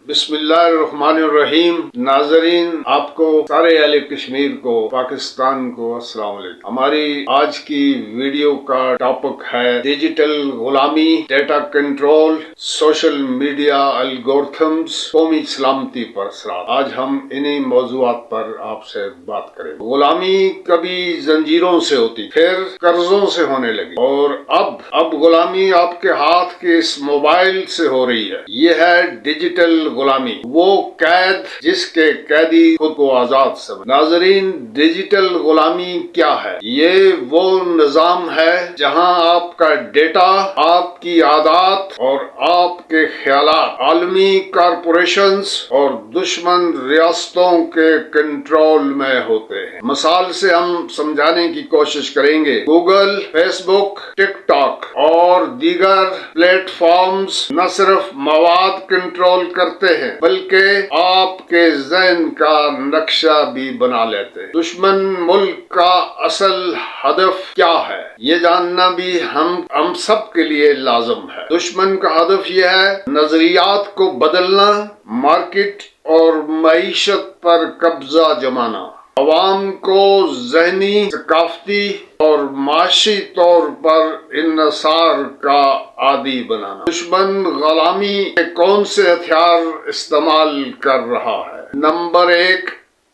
بسم اللہ الرحمن الرحیم۔ ناظرین، آپ کو سارے اہل کشمیر کو، پاکستان کو السلام علیکم۔ ہماری آج کی ویڈیو کا ٹاپک ہے ڈیجیٹل غلامی، data control, social media algorithms, قومی سلامتی پر اثرات۔ آج ہم انہی موضوعات پر آپ سے بات کریں۔ غلامی کبھی زنجیروں سے ہوتی، پھر قرضوں سے ہونے لگی، اور اب غلامی آپ کے ہاتھ کے اس موبائل سے ہو رہی ہے۔ یہ ہے ڈیجیٹل غلامی، وہ قید جس کے قیدی خود کو آزاد سمجھ۔ ناظرین، ڈیجیٹل غلامی کیا ہے؟ یہ وہ نظام ہے جہاں آپ کا ڈیٹا، آپ کی عادات اور آپ کے خیالات عالمی کارپوریشنز اور دشمن ریاستوں کے کنٹرول میں ہوتے ہیں۔ مثال سے ہم سمجھانے کی کوشش کریں گے۔ گوگل، فیس بک، ٹک ٹاک اور دیگر پلیٹ فارمز نہ صرف مواد کنٹرول کرتے ہیں بلکہ آپ کے ذہن کا نقشہ بھی بنا لیتے ہیں۔ دشمن ملک کا اصل ہدف کیا ہے، یہ جاننا بھی ہم سب کے لیے لازم ہے۔ دشمن کا ہدف یہ ہے نظریات کو بدلنا، مارکیٹ اور معیشت پر قبضہ جمانا، عوام کو ذہنی، ثقافتی اور معاشی طور پر انحصار کا عادی بنانا۔ دشمن غلامی کے کون سے ہتھیار استعمال کر رہا ہے؟ Number 1،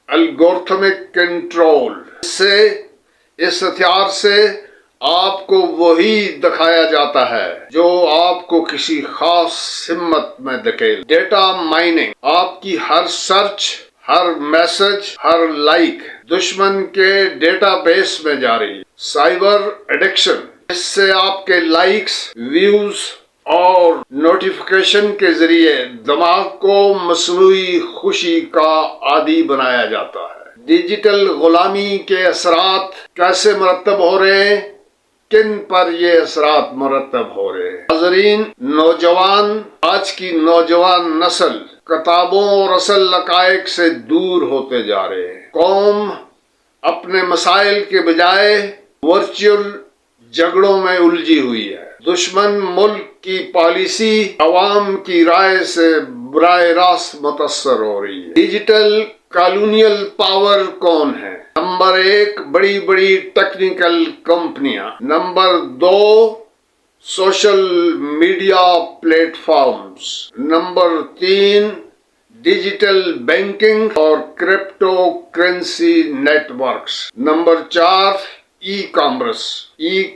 algorithmic control. اس ہتھیار سے آپ کو وہی دکھایا جاتا ہے جو آپ کو کسی خاص سمت میں دھکیل۔ ڈیٹا مائننگ، آپ کی ہر سرچ، ہر میسج، ہر لائک دشمن کے ڈیٹا بیس میں جا رہی ہے۔ سائبر ایڈکشن، اس سے آپ کے لائکس، ویوز اور نوٹیفیکیشن کے ذریعے دماغ کو مصنوعی خوشی کا عادی بنایا جاتا ہے۔ ڈیجیٹل غلامی کے اثرات کیسے مرتب ہو رہے ہیں؟ کن پر یہ اثرات مرتب ہو رہے ہیں؟ ناظرین، آج کی نوجوان نسل کتابوں اور اصل حقائق سے دور ہوتے جا رہے ہیں۔ قوم اپنے مسائل کے بجائے ورچوئل جھگڑوں میں الجھی ہوئی ہے۔ دشمن ملک کی پالیسی عوام کی رائے سے براہ راست متاثر ہو رہی ہے۔ ڈیجیٹل کالونیل پاور کون ہے؟ نمبر 1، بڑی بڑی ٹیکنیکل کمپنیاں۔ Number 2، social media platforms. Number 3، digital banking اور crypto currency networks. Number 4، e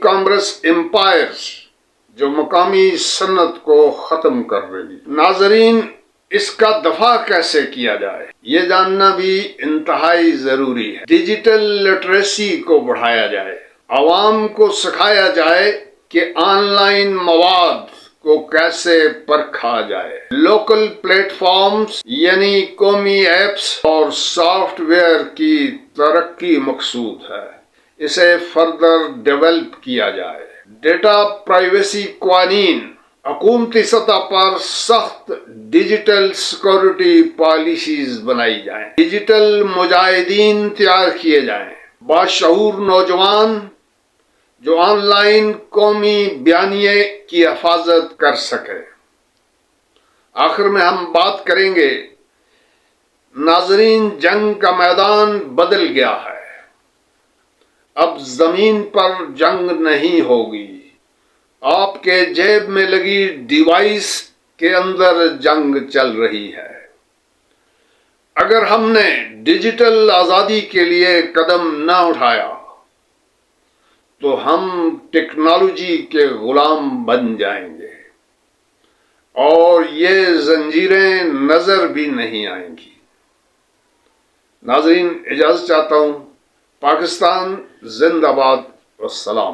commerce empires جو مقامی صنعت کو ختم کر رہی۔ ناظرین، اس کا دفاع کیسے کیا جائے، یہ جاننا بھی انتہائی ضروری ہے۔ ڈیجیٹل لٹریسی کو بڑھایا جائے، عوام کو سکھایا جائے کہ آن لائن مواد کو کیسے پرکھا جائے۔ لوکل پلیٹ فارمز یعنی قومی ایپس اور سافٹ ویئر کی ترقی مقصود ہے، اسے فردر ڈیولپ کیا جائے۔ ڈیٹا پرائیویسی قوانین، حکومتی سطح پر سخت ڈیجیٹل سیکورٹی پالیسیز بنائی جائیں۔ ڈیجیٹل مجاہدین تیار کیے جائیں، باشعور نوجوان جو آن لائن قومی بیانیے کی حفاظت کر سکے۔ آخر میں ہم بات کریں گے، ناظرین، جنگ کا میدان بدل گیا ہے۔ اب زمین پر جنگ نہیں ہوگی، آپ کے جیب میں لگی ڈیوائس کے اندر جنگ چل رہی ہے۔ اگر ہم نے ڈیجیٹل آزادی کے لیے قدم نہ اٹھایا تو ہم ٹیکنالوجی کے غلام بن جائیں گے اور یہ زنجیریں نظر بھی نہیں آئیں گی۔ ناظرین، اجازت چاہتا ہوں۔ پاکستان زندہ باد، والسلام۔